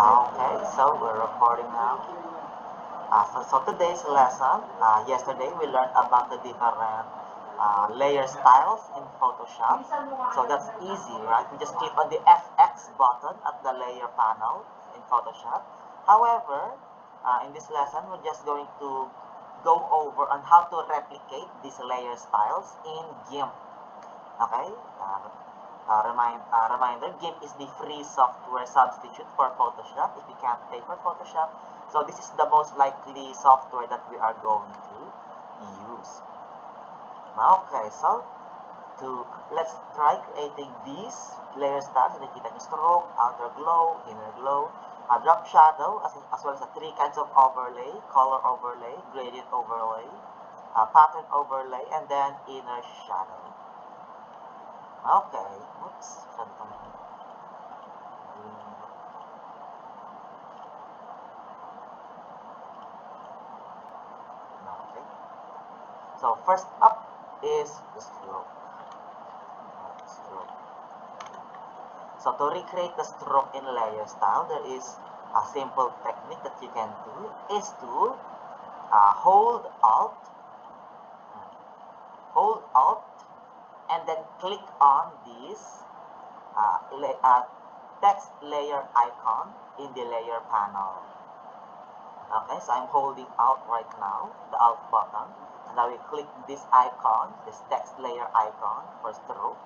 Okay, so we're recording now. So today's lesson, yesterday we learned about the different layer styles in Photoshop. So that's easy, right? We just click on the FX button at the layer panel in Photoshop. However, in this lesson, we're just going to go over on how to replicate these layer styles in GIMP. Okay? Reminder, GIMP is the free software substitute for Photoshop if you can't pay for Photoshop. So this is the most likely software that we are going to use. Okay, so let's try creating these layer styles. Nakikita niyo stroke, outer glow, inner glow, drop shadow, as well as the three kinds of overlay: color overlay, gradient overlay, pattern overlay, and then inner shadow. Okay, oops, okay. So first up is the stroke. So to recreate the stroke in layer style, there is a simple technique that you can do is to hold Alt, and then click on this text layer icon in the layer panel. Okay, so I'm holding Alt right now, the Alt button. And now we click this icon, this text layer icon for stroke.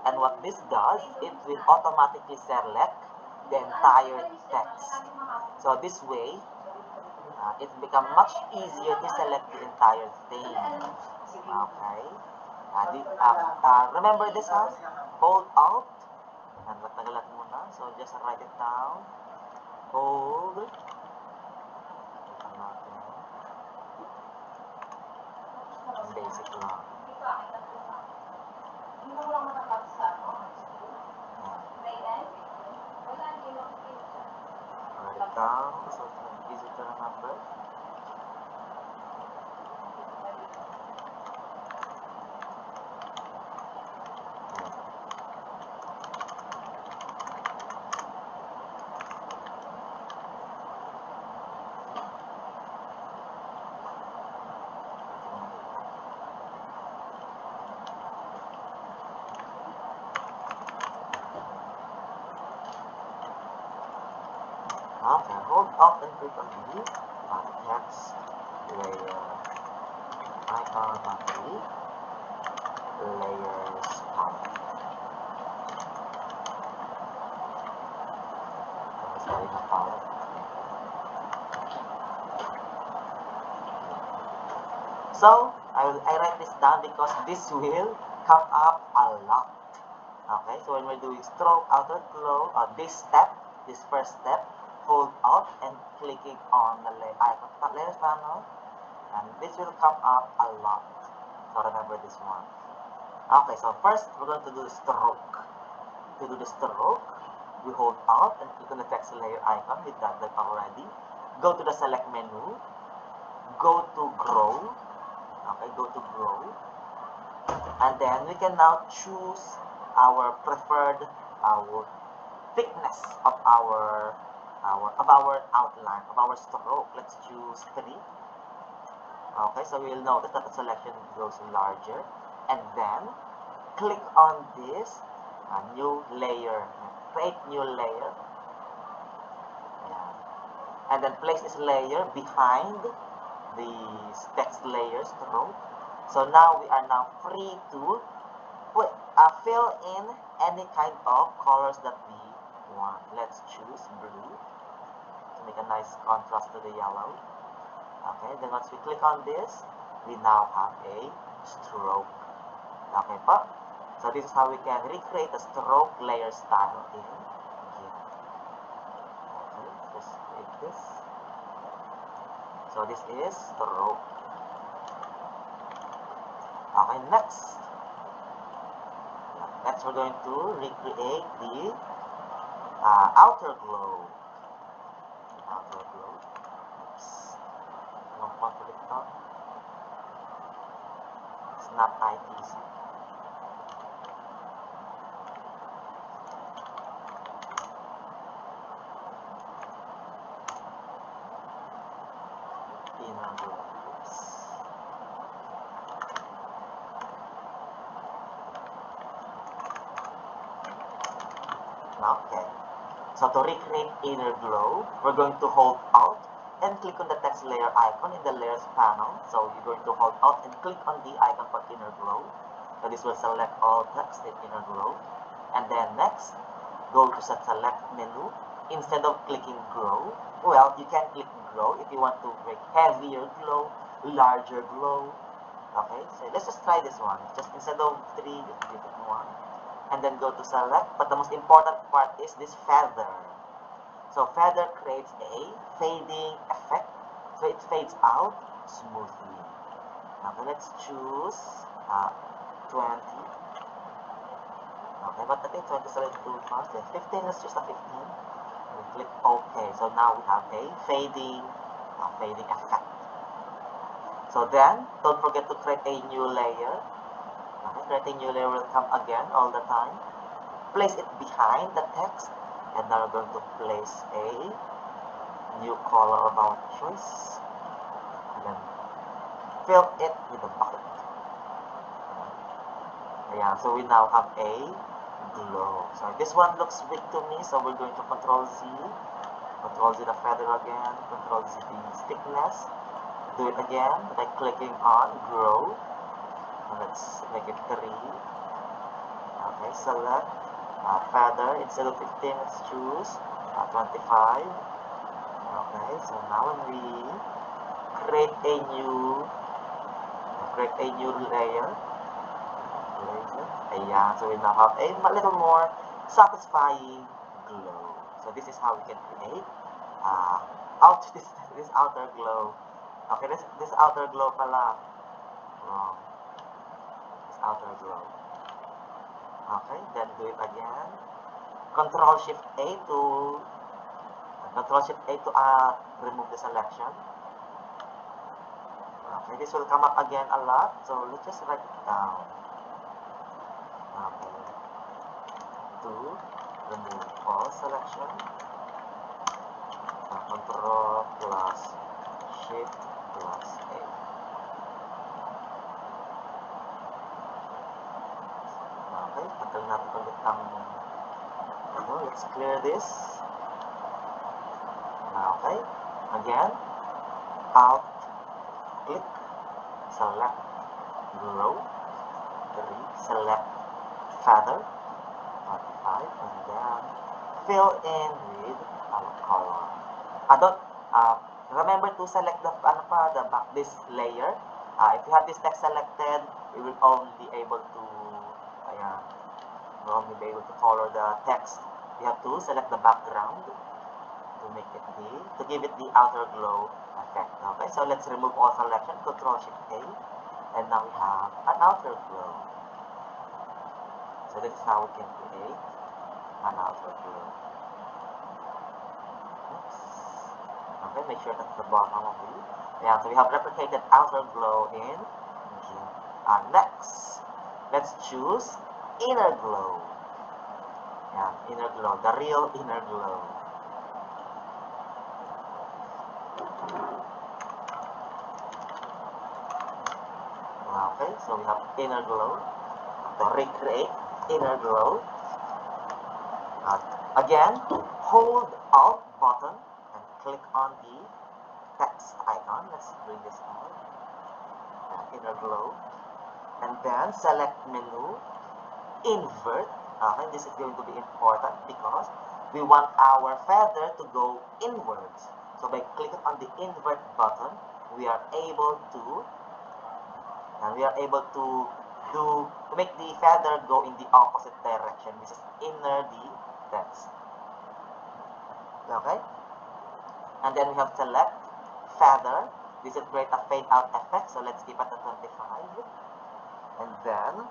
And what this does, it will automatically select the entire text. So this way, it becomes much easier to select the entire thing. Okay. Remember this, huh? Hold Alt. And matagalan muna. So just write it down. Hold. Basic lang. Write it down. So it's easy to remember. Okay, hold up and click on the text layer icon on the layers panel. So I write this down because this will come up a lot. Okay, so when we're doing stroke, outer glow, this first step, hold Alt and clicking on the icon layers panel, and this will come up a lot. So remember this one. Okay, so first we're going to do the stroke. To do the stroke, we hold Alt and click on the text layer icon. We've done that already. Go to the select menu. Go to grow. Okay, go to grow. And then we can now choose our preferred thickness of our outline, of our stroke. Let's choose 3. Okay, so we'll notice that the selection goes larger. And then click on this new layer, create new layer. Yeah. And then place this layer behind the text layer stroke. So now we are now free to fill in any kind of colors that we want. Let's choose blue to make a nice contrast to the yellow. Okay, then once we click on this, we now have a stroke. Okay po? So this is how we can recreate a stroke layer style in GIMP. Okay, just click this. So this is stroke. Okay, next we're going to recreate the outer glow. Outer glow. Oops. It's not ITC. inner glow. Oops. Okay. So to recreate inner glow, we're going to hold Alt and click on the text layer icon in the layers panel. So you're going to hold Alt and click on the icon for inner glow. So this will select all text in inner glow. And then next, go to the select menu. Instead of clicking glow, well, you can click glow if you want to make heavier glow, larger glow. Okay, so let's just try this one. Just instead of 3, just give it 1. And then go to select. But the most important part is this feather. So feather creates a fading effect. So it fades out smoothly. Okay, let's choose 20. Okay, but I think 20 is a little too fast. Then 15, let's choose a 15. And click OK. So now we have a fading effect. So then, don't forget to create a new layer. Okay, create a new layer will come again all the time. Place it behind the text. And now we're going to place a new color of our choice. And then fill it with a bucket. Yeah, so we now have a glow. So this one looks weak to me, so we're going to Control Z the feather again, Control Z the thickness. Do it again by clicking on grow. And let's make it 3. Okay, select feather. Instead of 15, let's choose 25. Okay, so now when we create a new layer. Yeah, so we now have a little more satisfying glow. So this is how we can create this outer glow. Okay, this outer glow pala. Wrong. This outer glow. Okay, then do it again. Control Shift A to remove the selection. Okay, this will come up again a lot. So let's just write it down. Okay. To remove all selection. Control plus Shift plus A. Okay, tagal natin ulit ang let's clear this. Okay, again, Alt, click, select, grow, 3, select, feather, 25, and then fill in with our color. Remember to select this layer. If you have this text selected, you will only be able to color the text. You have to select the background to make it to give it the outer glow effect. Okay, so let's remove all selection. Control Shift A, and now we have an outer glow. So this is how we can create an outer glow. Oops. Okay, make sure that's the bottom of it. Yeah, so we have replicated outer glow in GIMP. Next, let's choose inner glow. Yeah, inner glow, the real inner glow. Okay, so we have inner glow. To recreate inner glow, again, hold Alt button and click on the text icon. Let's bring this on. Inner glow. And then select menu, invert. And this is going to be important because we want our feather to go inwards. So by clicking on the invert button, we are able to make the feather go in the opposite direction, which is inner the text. Okay? And then we have select feather. This will create a fade out effect. So let's keep it at 25. And then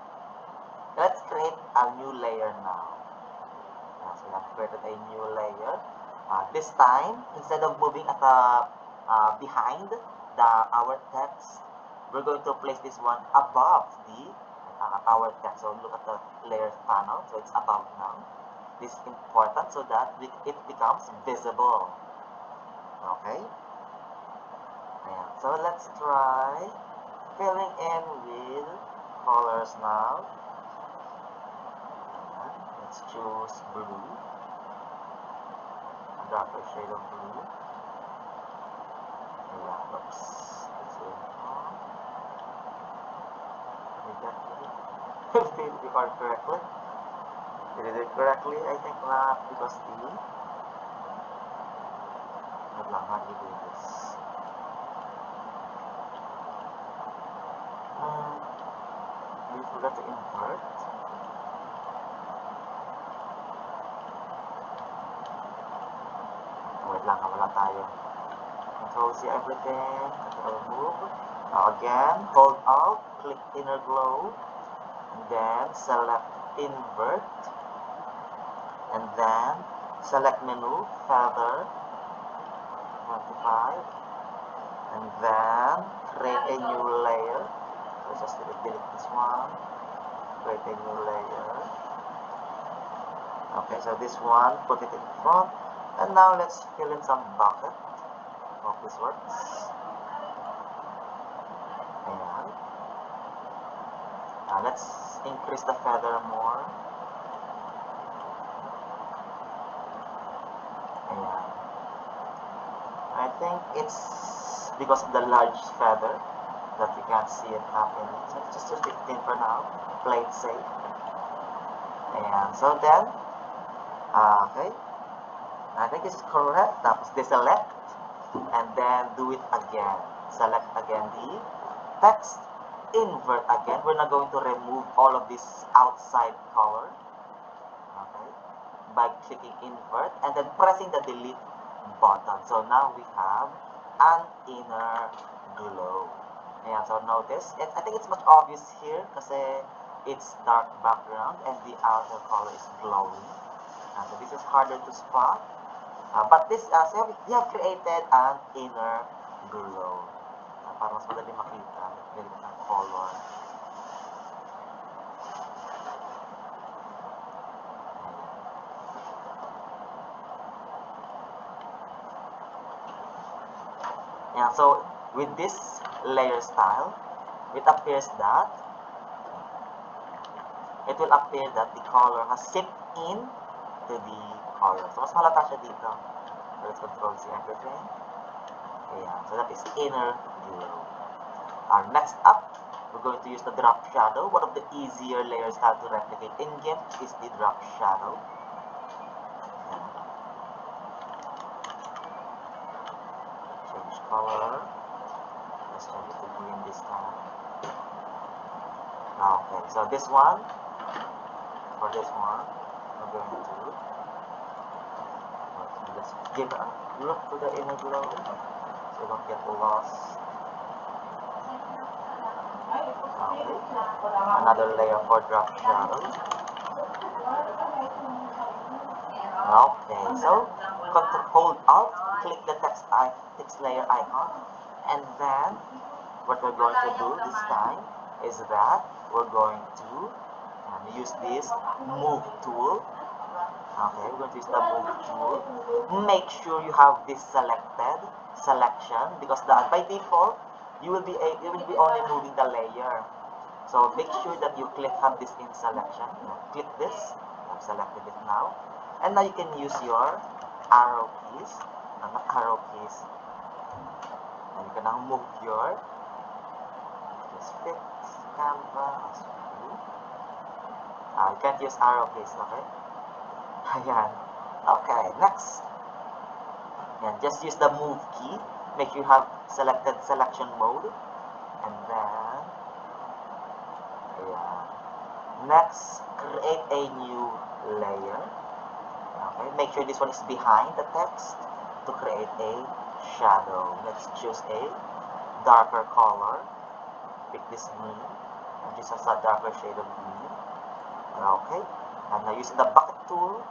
let's create a new layer now. So we have created a new layer. This time, instead of moving at behind our text, we're going to place this one above our text. So look at the layers panel. So it's above now. This is important so that it becomes visible. Okay. Ayan. So let's try filling in with colors now. Ayan. Let's choose blue, a darker shade of blue. Ayan. Oops. Let's see. Did that did it record correctly? Did it do it correctly? I think not, because the wait lang, how do you do this? We forgot to invert. Wait lang, wala tayo. Control C everything, Control move. Now again, hold Alt, click inner glow, and then select invert, and then select menu, feather, 25, and then create a new layer. Let's just delete this one, create a new layer. Okay, so this one, put it in front, and now let's fill in some bucket. Hope this works. Ayan. Now let's increase the feather more. Ayan. I think it's because of the large feather that we can't see it happening. So just 15 for now. Play it safe. And so then, okay. I think this is correct. Tapos deselect, and then do it again. Select again the text, invert again. We're not going to remove all of this outside color, okay, by clicking invert and then pressing the delete button. So now we have an inner glow. Ayan, so notice, I think it's much obvious here kasi it's dark background and the outer color is glowing. So this is harder to spot. But this, so we have created an inner glow. Para mas madali makita, ganito ang color. Yeah, so with this layer style, it appears that it will appear that the color has seeped in to the color. So mas malata siya dito. So let's control C everything. Yeah, so that is inner glow. Next up, we're going to use the drop shadow. One of the easier layers how to replicate in GIMP is the drop shadow. Change color. Let's change it to green this time. Okay, so this one, for this one, we're going to just give a look to the inner glow so you don't get lost. Okay, another layer for drop shadow. Okay, so hold Alt, click the text layer icon, and then what we're going to do this time is that we're going to use this move tool. Okay, we're going to use the move tool. Make sure you have this selection, because by default you will be only moving the layer. So make sure that you have this in selection. Click this. I've selected it now, and now you can use your arrow keys. Not arrow keys. And you can now move your just fix canvas. You can't use arrow keys, okay? Ayan. Okay, next. Ayan, just use the move key. Make sure you have selected selection mode. And then, ayan. Next, create a new layer. Okay, make sure this one is behind the text to create a shadow. Let's choose a darker color. Pick this green. And this has a darker shade of green. Okay, and now using the bucket tool,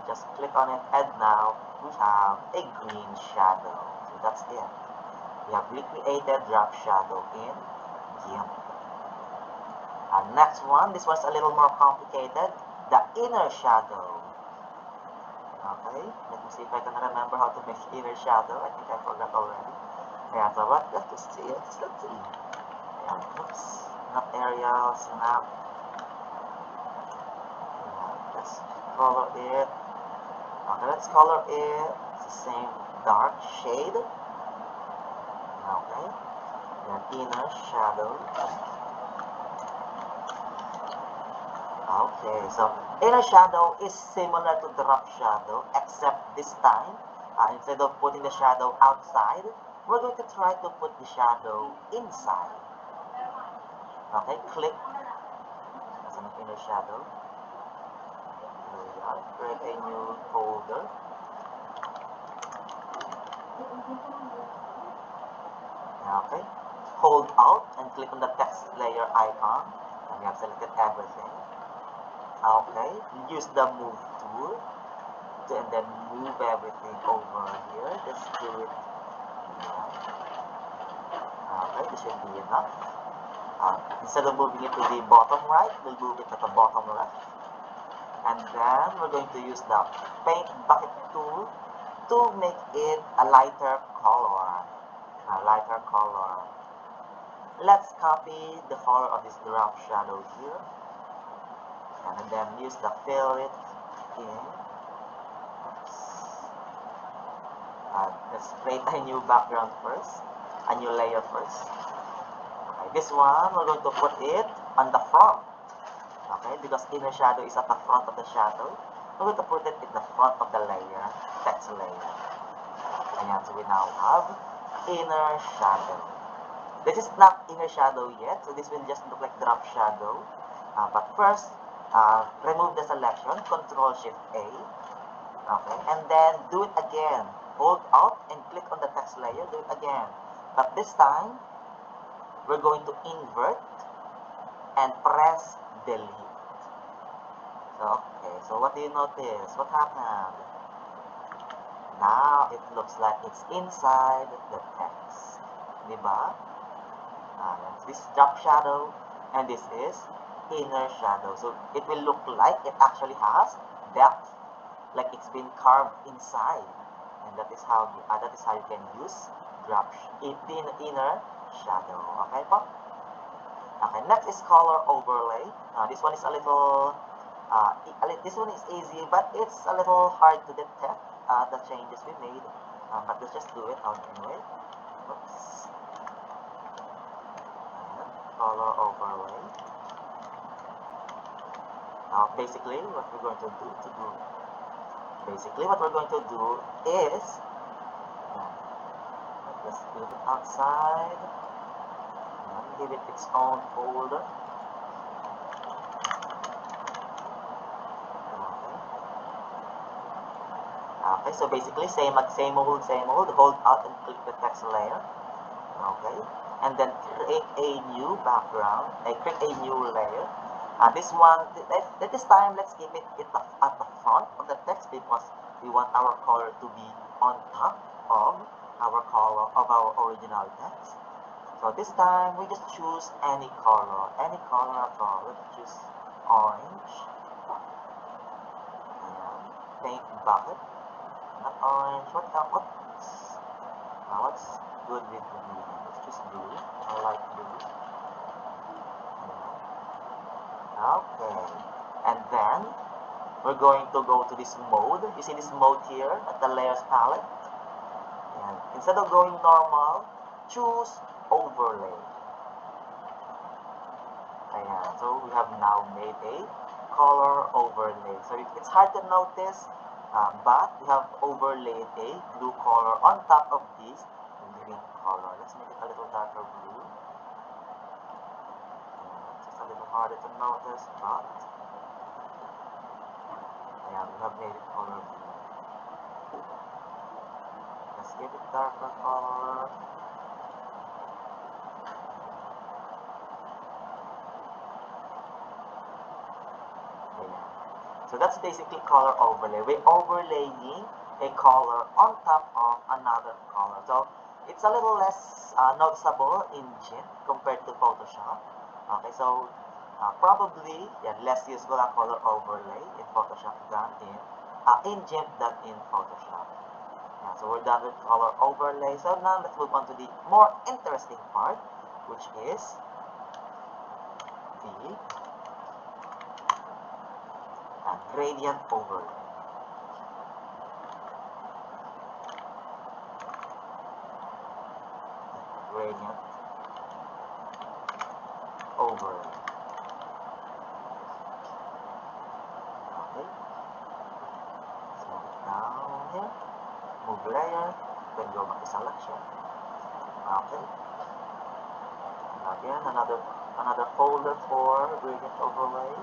just click on it, and now we have a green shadow. So that's it. We have recreated drop shadow in GIMP. Next one, this one's a little more complicated, the inner shadow. Okay, let me see if I can remember how to make inner shadow. I think I forgot already. Yeah, so what? Let's just see. Let's see. Yeah, oops. Not Arial, Snap. Yeah, let's color it. Okay, let's color it. It's the same dark shade. Okay. Then inner shadow. Okay, so inner shadow is similar to drop shadow, except this time, instead of putting the shadow outside, we're going to try to put the shadow inside. Okay, click as an inner shadow. Here we are. Create a new folder. Okay, hold Alt and click on the text layer icon, and we have selected everything. Okay, use the move tool and then move everything over here. Just do it. Okay, this should be enough. Instead of moving it to the bottom right, we'll move it to the bottom left. And then we're going to use the paint bucket tool to make it a lighter color. Let's copy the color of this drop shadow here. And then use the fill it in. Let's create a new background first, a new layer first. Okay, this one, we're going to put it on the front. Okay, because inner shadow is at the front of the shadow, we're going to put it in the front of the layer, text layer. And so we now have inner shadow. This is not inner shadow yet, so this will just look like drop shadow. But first, remove the selection, Control Shift A. Okay, and then do it again. Hold Alt and click on the text layer, do it again. But this time, we're going to invert and press delete. So, okay, so what do you notice? What happened? Now, it looks like it's inside the text. Diba? This is drop shadow, and this is inner shadow. So, it will look like it actually has depth, like it's been carved inside. And that is how you can use inner shadow. Okay po? Okay, next is color overlay. This one is a little, this one is easy, but it's a little hard to detect the changes we made. But let's just do it anyway. Oops. Color overlay. Now, basically, what we're going to do is, let's move it outside. Give it its own folder. Okay, so basically same old. Hold Alt and click the text layer. Okay, and then create a new background. Create a new layer. This one, at this time, let's keep it at the front of the text because we want our color to be on top of our color of our original text. So this time, we just choose any color at all. Let's choose orange. And paint bucket. Not orange. What's good with blue? Let's choose blue. I like blue. Okay. And then, we're going to go to this mode. You see this mode here at the layers palette? And instead of going normal, choose overlay. Ayan. So we have now made a color overlay. So it's hard to notice, but we have overlaid a blue color on top of this green color. Let's make it a little darker blue. It's just a little harder to notice, but ayan, we have made it color blue. Let's give it darker color. So that's basically color overlay. We're overlaying a color on top of another color. So it's a little less noticeable in GIMP compared to Photoshop. Okay, so probably less useful a color overlay in Photoshop than in GIMP than in Photoshop. Yeah, so we're done with color overlay. So now let's move on to the more interesting part, which is the gradient overlay. Gradient overlay. Okay. So down here, move layer, then go back to selection. Okay. And again, another folder for gradient overlay.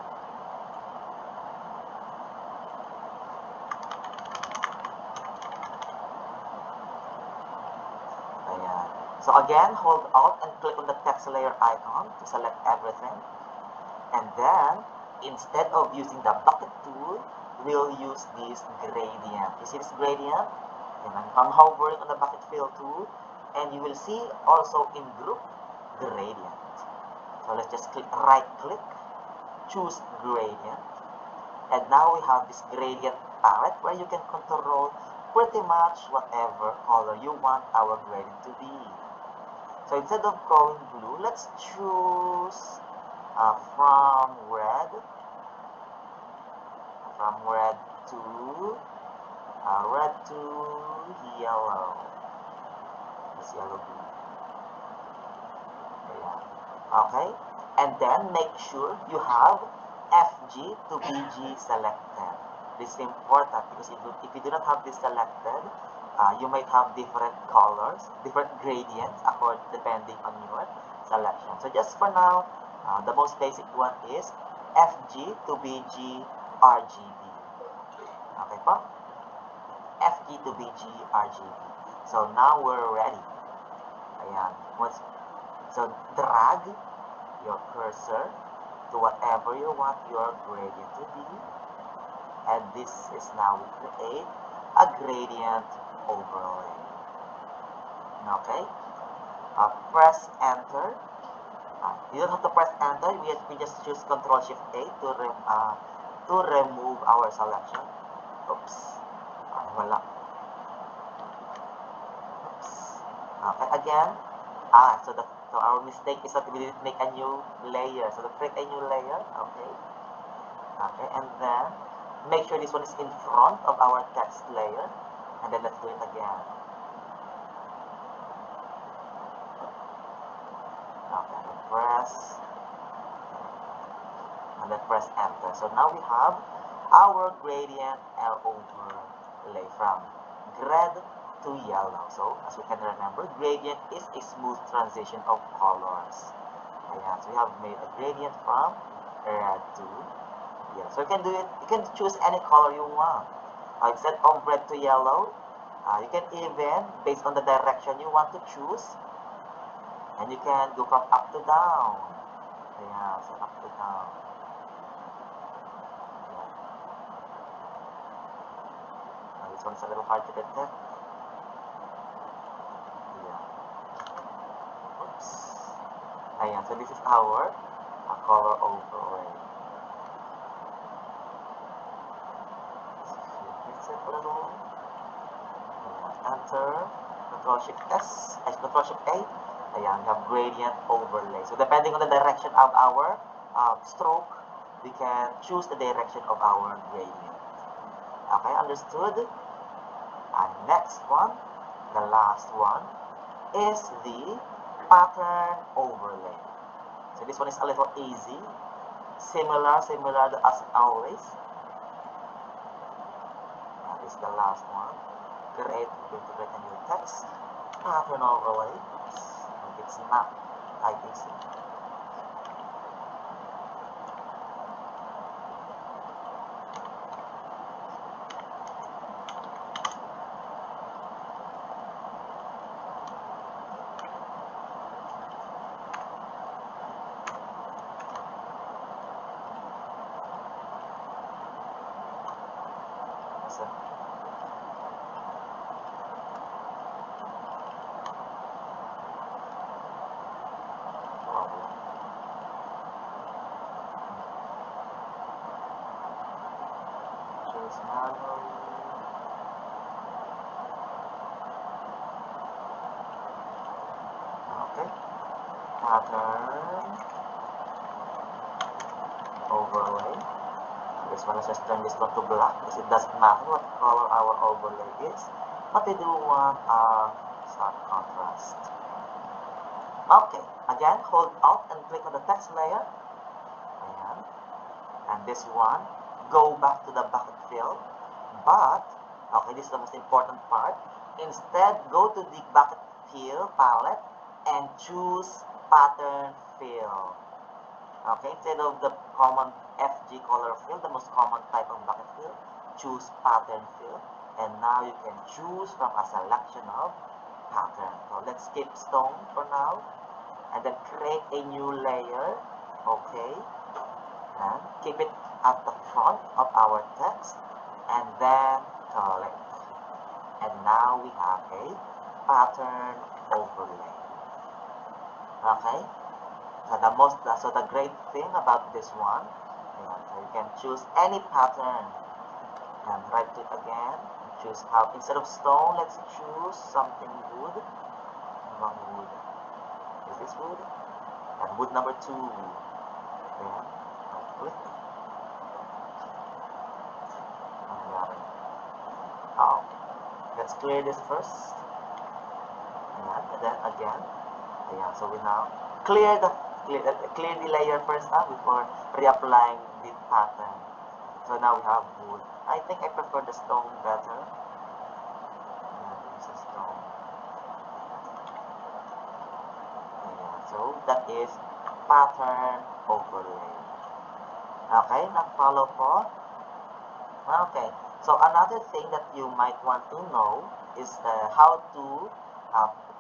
Ayan. So again, hold Alt and click on the text layer icon to select everything. And then, instead of using the bucket tool, we'll use this gradient. You see this gradient? And I'm hovering on the bucket fill tool, and you will see also in group gradient. So let's just right click, choose gradient, and now we have this gradient palette where you can control pretty much whatever color you want our gradient to be. So instead of going blue, let's choose from red to yellow. This yellow blue. Yeah. Okay, and then make sure you have FG to BG selected. This is important because if you do not have this selected, you might have different colors, different gradients depending on your selection. So just for now, the most basic one is FG to BG RGB. Okay po? FG to BG RGB. So now we're ready. Ayan. So drag your cursor to whatever you want your gradient to be. And this is now we create a gradient overlay. Okay? Press enter. You don't have to press enter. We just choose Ctrl-Shift-A to remove our selection. Oops. Wala. Oops. Okay, again. So our mistake is that we didn't make a new layer. So let's create a new layer. Okay. Okay, and then make sure this one is in front of our text layer. And then let's do it again. Okay, and then press enter. So now we have our gradient overlay from red to yellow. So as we can remember, gradient is a smooth transition of colors. Ayan. So we have made a gradient from red to yellow. So you can do it, you can choose any color you want. Instead of red to yellow, you can even, based on the direction you want to choose, and you can go from up to down. Ayan, so up to down. This one's a little hard to detect. Yeah. Oops. Ayan, so this is our color overlay. Fix it a little. Enter. Ctrl-Shift-S. Ctrl-Shift-A. Ayan, we have gradient overlay. So depending on the direction of our stroke, we can choose the direction of our gradient. Okay, understood? And next one, the last one, is the pattern overlay. So this one is a little easy, similar as always. And this is the last one. We're going to create a new text, pattern overlay. It's not IPC. So, choose manually. pattern overlay. This one, let's just turn this one to black because it doesn't matter what color our overlay is. But we do want some contrast. Okay, again, hold Alt and click on the text layer. And this one, go back to the bucket fill. But, okay, this is the most important part. Instead, go to the bucket fill palette and choose pattern fill. Okay, instead of the common FG color fill, the most common type of bucket fill, choose pattern fill. And now you can choose from a selection of pattern. So let's skip stone for now. And then create a new layer. Okay. And keep it at the front of our text. And then select. And now we have a pattern overlay. Okay. So the great thing about this one, so you can choose any pattern and right click again, choose how, instead of stone, let's choose something wood. Wrong wood. Is this wood? And wood number 2. Then right click. Oh, let's clear this first. And then again. So we now clear the layer first before reapplying the pattern. So now we have wood. I think I prefer the stone better. This is stone. So that is pattern overlay. Okay, na-follow po. Okay, so another thing that you might want to know is how to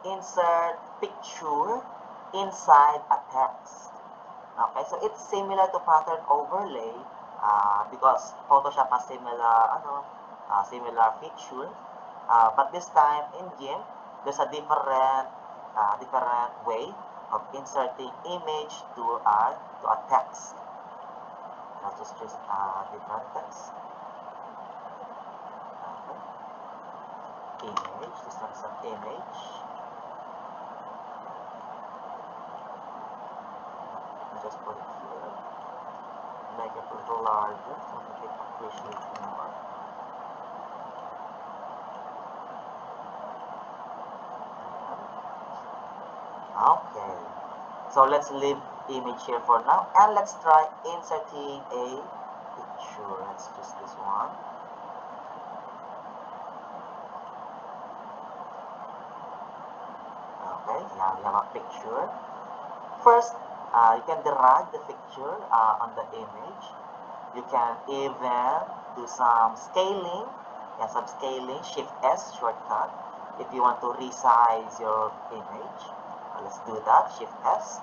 insert picture inside a text. Okay, so it's similar to pattern overlay because Photoshop has similar feature. But this time in GIMP, there's a different way of inserting image to a text. I'll just choose a different text. Okay. Image. This one is an image. Just put it here, make it a little larger so we can appreciate more. Okay, so let's leave image here for now and let's try inserting a picture. Let's choose this one. Okay, now we have a picture. First, you can drag the picture on the image. You can even do some scaling. Some scaling, Shift S shortcut. If you want to resize your image, let's do that. Shift S.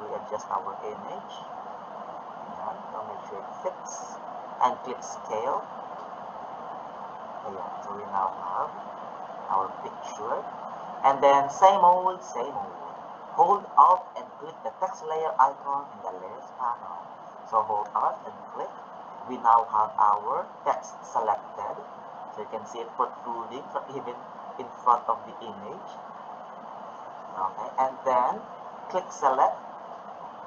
We adjust our image. So make sure it fits. And click scale. So we now have our picture. And then same old. Hold Alt and click the text layer icon in the layers panel. So hold Alt and click. We now have our text selected. So you can see it protruding from even in front of the image. Okay, and then click select,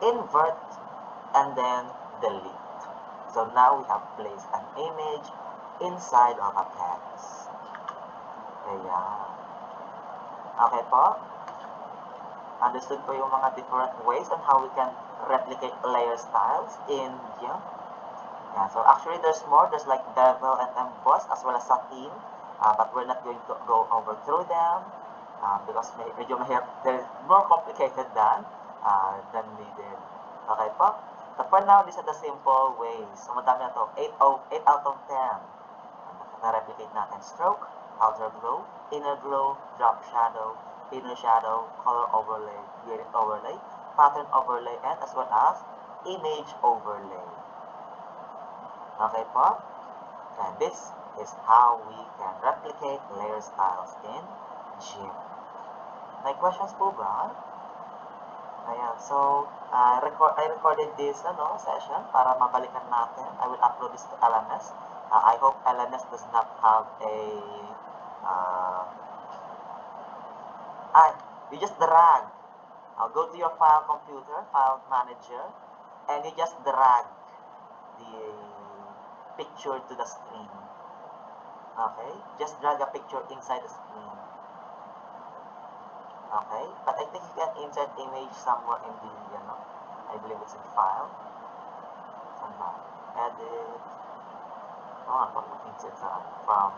invert, and then delete. So now we have placed an image inside of a text. Okay po? Understood po yung mga different ways on how we can replicate layer styles in GIMP. So actually there's more. There's like bevel and emboss as well as satin. But we're not going to go over through them because medyo they're more complicated than needed. Okay po? So for now, these are the simple ways. So madami na to. 8 out of 10. Na-replicate natin. Stroke, outer glow, inner glow, drop shadow, inner shadow, color overlay, gradient overlay, pattern overlay, and as well as image overlay. Okay po? And this is how we can replicate layer styles in GIMP. May questions po ba? Ayan, so I recorded this session para mabalikan natin. I will upload this to LMS. I hope LMS does not have a you just drag Go to your file computer, file manager, and you just drag the picture to the screen. Okay, just drag a picture inside the screen. Okay, but I think you can insert image somewhere in the, I believe it's in file. Somehow. Edit. Oh, I'm not insert from.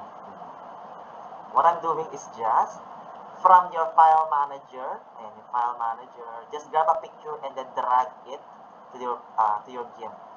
What I'm doing is just from your file manager, and your file manager, just grab a picture and then drag it to your GIMP.